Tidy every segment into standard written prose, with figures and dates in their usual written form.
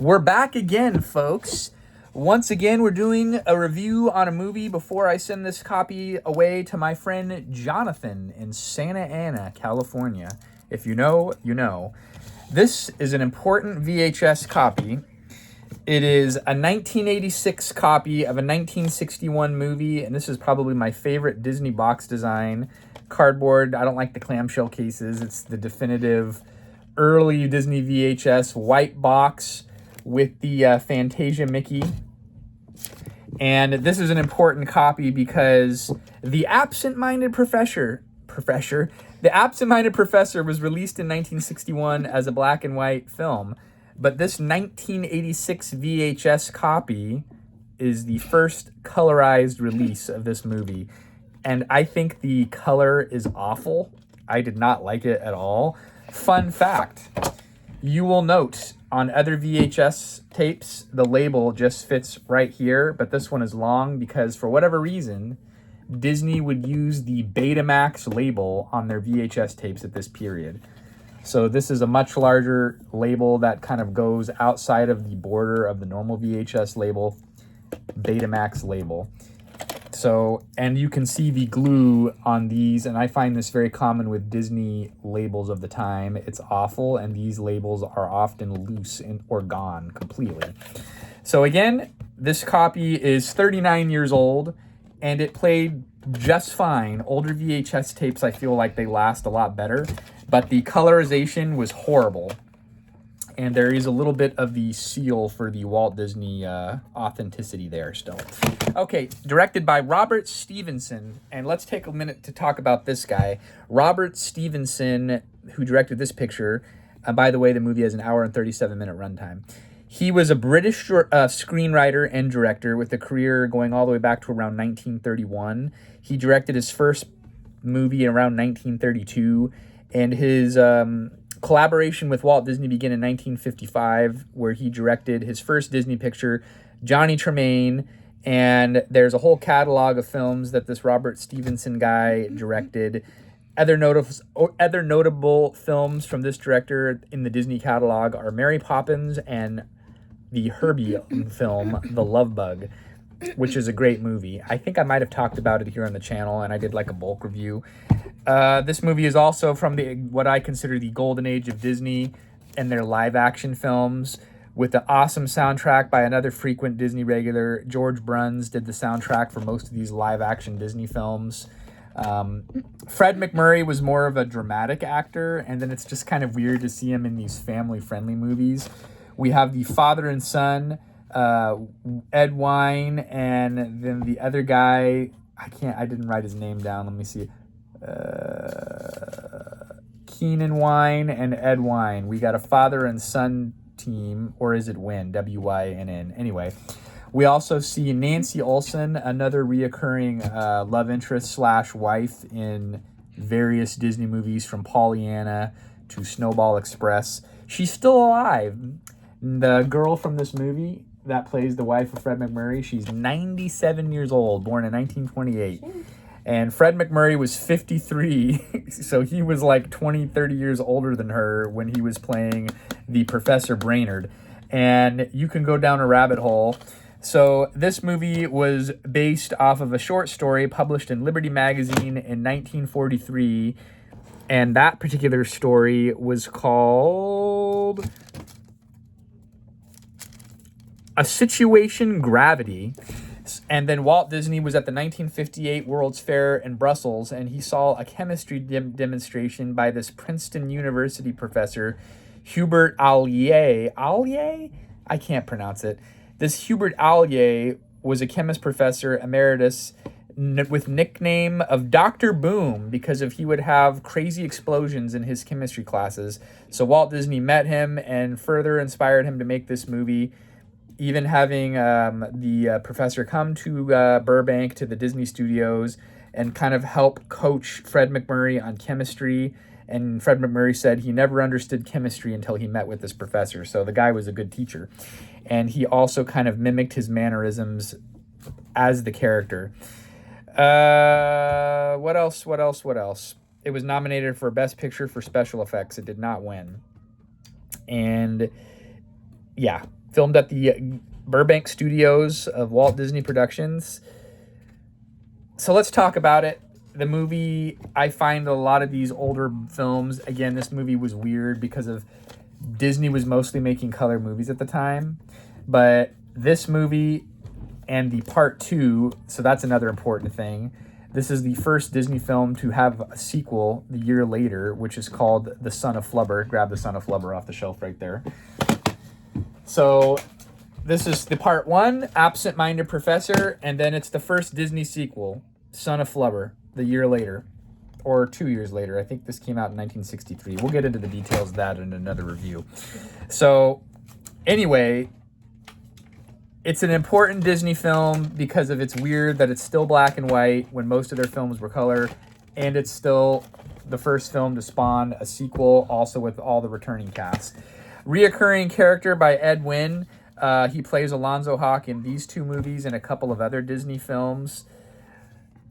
We're back again, folks. Once again, we're doing a review on a movie before I send this copy away to my friend Jonathan in Santa Ana, California. If you know, you know. This is an important VHS copy. It is a 1986 copy of a 1961 movie, and this is probably my favorite Disney box design. Cardboard, I don't like the clamshell cases. It's the definitive early Disney VHS white box with the Fantasia Mickey. And this is an important copy because The Absent-Minded Professor was released in 1961 as a black and white film. But this 1986 VHS copy is the first colorized release of this movie. And I think the color is awful. I did not like it at all. Fun fact, you will note on other VHS tapes, the label just fits right here, but this one is long because for whatever reason, Disney would use the Betamax label on their VHS tapes at this period. So this is a much larger label that kind of goes outside of the border of the normal VHS label, Betamax label. So, and you can see the glue on these, and I find this very common with Disney labels of the time. It's awful, and these labels are often loose or gone completely. So again, this copy is 39 years old, and it played just fine. Older VHS tapes, I feel like they last a lot better, but the colorization was horrible. And there is a little bit of the seal for the Walt Disney authenticity there still. Okay, directed by Robert Stevenson. And let's take a minute to talk about this guy. Robert Stevenson, who directed this picture. By the way, the movie has an hour and 37-minute runtime. He was a British screenwriter and director with a career going all the way back to around 1931. He directed his first movie around 1932. And his collaboration with Walt Disney began in 1955, where he directed his first Disney picture, Johnny Tremaine, and there's a whole catalog of films that this Robert Stevenson guy directed. Other notable films from this director in the Disney catalog are Mary Poppins and the Herbie film, The Love Bug, which is a great movie. I think I might have talked about it here on the channel, and I did like a bulk review. This movie is also from what I consider the golden age of Disney and their live-action films, with the awesome soundtrack by another frequent Disney regular. George Bruns did the soundtrack for most of these live-action Disney films. Fred MacMurray was more of a dramatic actor, and then it's just kind of weird to see him in these family-friendly movies. We have the father and son, Ed Wine, and then the other guy, I didn't write his name down, let me see. Keenan Wine and Ed Wine. We got a father and son team, or is it Wynn? W-Y-N-N. Anyway, we also see Nancy Olson, another reoccurring love interest / wife in various Disney movies from Pollyanna to Snowball Express. She's still alive. The girl from this movie that plays the wife of Fred MacMurray, she's 97 years old, born in 1928. And Fred MacMurray was 53, so he was like 20, 30 years older than her when he was playing the Professor Brainerd. And you can go down a rabbit hole. So this movie was based off of a short story published in Liberty Magazine in 1943. And that particular story was called A Situation Gravity. And then Walt Disney was at the 1958 World's Fair in Brussels, and he saw a chemistry demonstration by this Princeton University professor, Hubert Allier. Allier? I can't pronounce it. This Hubert Allier was a chemist professor emeritus with nickname of Dr. Boom because he would have crazy explosions in his chemistry classes. So Walt Disney met him and further inspired him to make this movie, even having the professor come to Burbank to the Disney studios and kind of help coach Fred MacMurray on chemistry. And Fred MacMurray said he never understood chemistry until he met with this professor. So the guy was a good teacher. And he also kind of mimicked his mannerisms as the character. What else? It was nominated for Best Picture for Special Effects. It did not win. And yeah, filmed at the Burbank Studios of Walt Disney Productions. So let's talk about it. The movie, I find a lot of these older films, again, this movie was weird because of Disney was mostly making color movies at the time. But this movie and the part 2, so that's another important thing. This is the first Disney film to have a sequel the year later, which is called The Son of Flubber. Grab The Son of Flubber off the shelf right there. So this is the part 1, Absent-Minded Professor, and then it's the first Disney sequel, Son of Flubber, the year later, or 2 years later. I think this came out in 1963. We'll get into the details of that in another review. So anyway, it's an important Disney film because of it's weird that it's still black and white when most of their films were color, and it's still the first film to spawn a sequel, also with all the returning cast. Reoccurring character by Ed Wynn. He plays Alonzo Hawk in these 2 movies and a couple of other Disney films.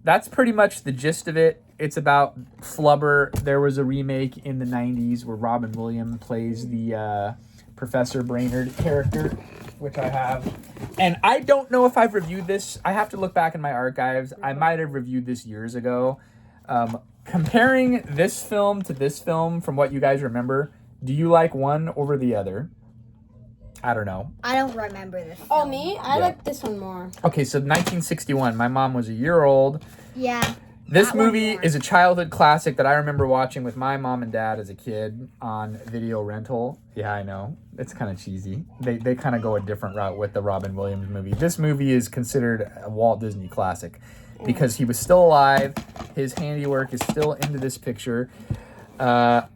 That's pretty much the gist of it. It's about Flubber. There was a remake in the 90s where Robin Williams plays the Professor Brainerd character, which I have. And I don't know if I've reviewed this. I have to look back in my archives. I might have reviewed this years ago. Comparing this film to this film, from what you guys remember, do you like one over the other? I don't know. I don't remember this film. Oh, me? I like this one more. Okay, so 1961. My mom was a year old. Yeah. This movie is a childhood classic that I remember watching with my mom and dad as a kid on video rental. Yeah, I know. It's kind of cheesy. They kind of go a different route with the Robin Williams movie. This movie is considered a Walt Disney classic because he was still alive. His handiwork is still into this picture. I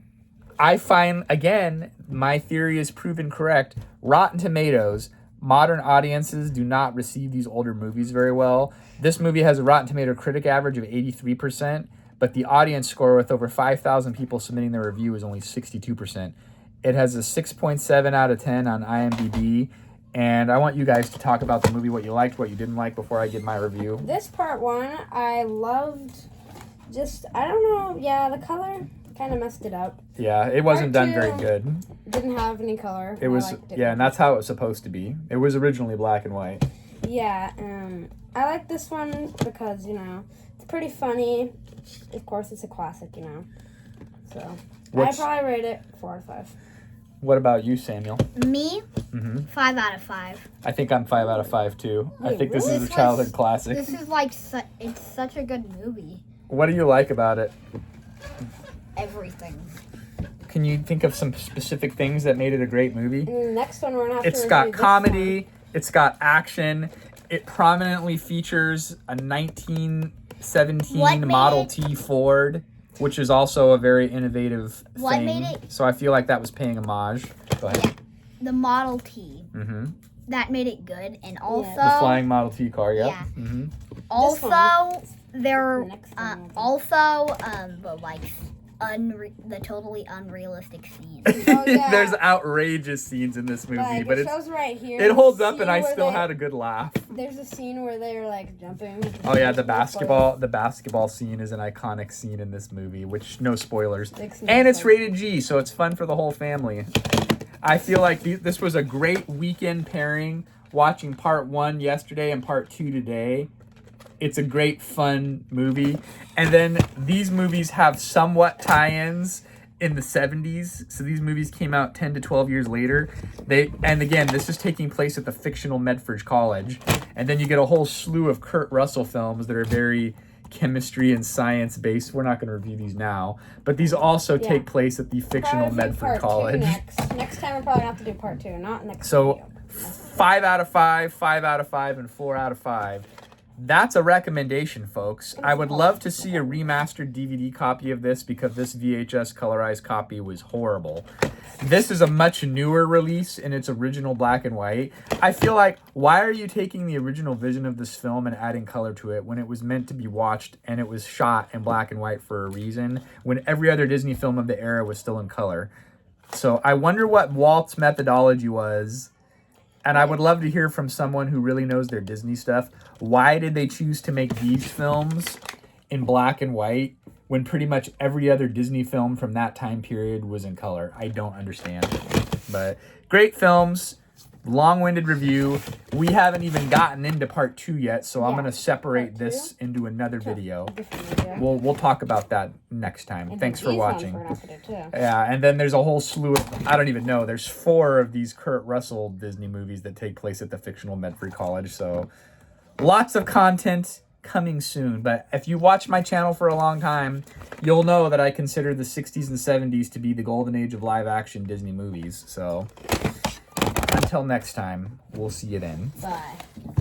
find, again, my theory is proven correct. Rotten Tomatoes, modern audiences do not receive these older movies very well. This movie has a Rotten Tomato critic average of 83%, but the audience score with over 5,000 people submitting their review is only 62%. It has a 6.7 out of 10 on IMDb, and I want you guys to talk about the movie, what you liked, what you didn't like, before I give my review. This part 1, I loved I don't know, yeah, the color kind of messed it up. Yeah, it wasn't done very good. Didn't have any color. It was, yeah, and that's how it was supposed to be. It was originally black and white. Yeah, I like this one because, it's pretty funny. Of course, it's a classic, So, I'd probably rate it 4 out of 5. What about you, Samuel? Me? 5 out of 5. I think I'm 5 out of 5, too. Wait, I think this really? is a childhood classic. This is like, it's such a good movie. What do you like about it? Everything. Can you think of some specific things that made it a great movie? And the next one, we're going to have It's to got review this comedy. one. It's got action. It prominently features a 1917 Model T Ford, which is also a very innovative thing. So I feel like that was paying homage. Go ahead. Yeah, the Model T. Mm-hmm. That made it good, and also The flying Model T car, yep. Yeah. Mm-hmm. Also, there the totally unrealistic scenes. Oh, yeah. There's outrageous scenes in this movie, Like, but it shows right here. it holds up, and I Scene still where had a good laugh. There's a scene where they're like jumping. Oh yeah, the basketball scene is an iconic scene in this movie, which no spoilers. And it's rated G, so it's fun for the whole family. I feel like this was a great weekend pairing, watching part 1 yesterday and part 2 today. It's a great, fun movie. And then these movies have somewhat tie-ins in the 70s. So these movies came out 10 to 12 years later. And again, this is taking place at the fictional Medford College. And then you get a whole slew of Kurt Russell films that are very chemistry and science based. We're not going to review these now. But these also take place at the fictional Medford College. Next time we're probably going to have to do part 2, not next So video. 5 out of 5, 5 out of 5, and 4 out of 5. That's a recommendation, folks. I would love to see a remastered DVD copy of this because this VHS colorized copy was horrible. This is a much newer release in its original black and white. I feel like, why are you taking the original vision of this film and adding color to it when it was meant to be watched and it was shot in black and white for a reason, when every other Disney film of the era was still in color? So I wonder what Walt's methodology was. And I would love to hear from someone who really knows their Disney stuff. Why did they choose to make these films in black and white when pretty much every other Disney film from that time period was in color? I don't understand. But great films. long-winded review. We haven't even gotten into part 2 yet, so I'm Yeah, going to separate part this into another video. Different video. We'll talk about that next time. And Thanks for these ones watching. we're gonna put too. Yeah, and then there's a whole slew of, I don't even know, there's 4 of these Kurt Russell Disney movies that take place at the fictional Medford College, so lots of content coming soon. But if you watch my channel for a long time, you'll know that I consider the 60s and 70s to be the golden age of live-action Disney movies. So until next time, we'll see you then. Bye.